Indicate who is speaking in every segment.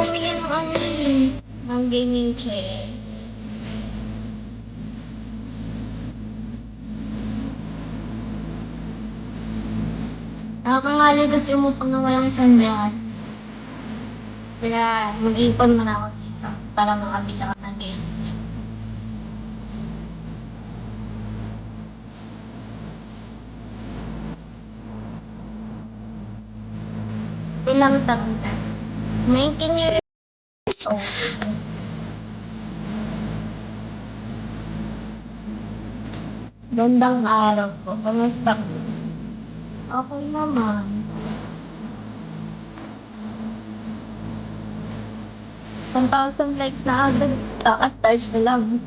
Speaker 1: bumili ng ano ng gaming chair. Nakakangali kasi umupang na walang sandal. Kaya mag-ipon muna ako dito para makabila ka ng game. Ilang taon ka? 19 years old. Gandang araw ko. Kamusta ka? Okay naman. One thousand likes na agad. Kaka-start ko lang.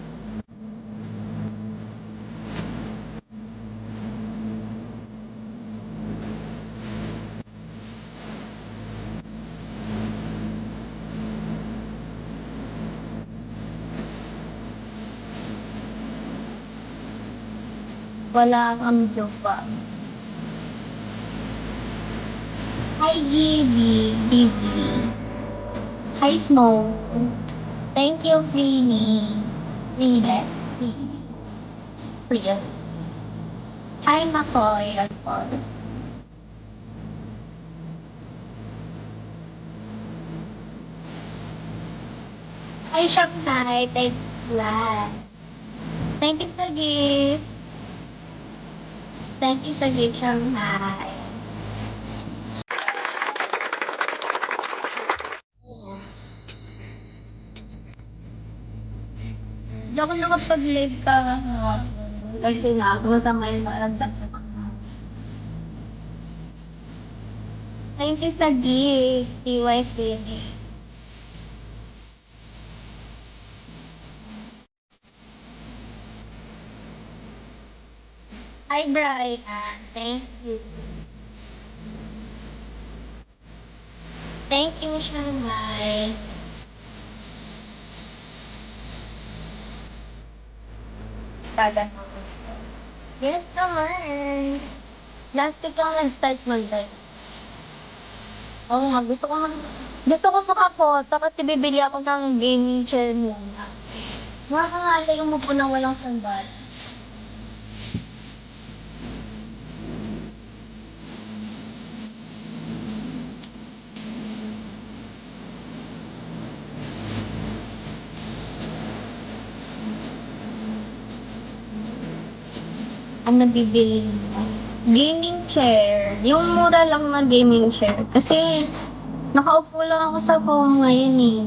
Speaker 1: Wala kang jowa. Hi, Gibby. Gibby. Hi, Snow. Thank you, Freenie. Freelet. Freelet. Hi, Makoy. Alfon. Hi, Shanghai. Thank you, Vlad. Thank you sa gift. Thank you sa gift, Shanghai. Hindi ako nakapag-live pa. Kasi nga, masama yung maramdam sa mga. Thank you sa gift, TYC. Hi, Brian. Thank you. Thank you, Shanghai. Kada mo. Yes naman. Last week lang nag-start mag-live. Oo nga, gusto ko makapoto kasi bibili ako ng gaming chair muna. Nakakangasa yung mupo na walang sandal. Ang nabibili mo? Gaming chair. Yung mura lang na gaming chair. Kasi nakaupo lang ako sa phone ngayon eh.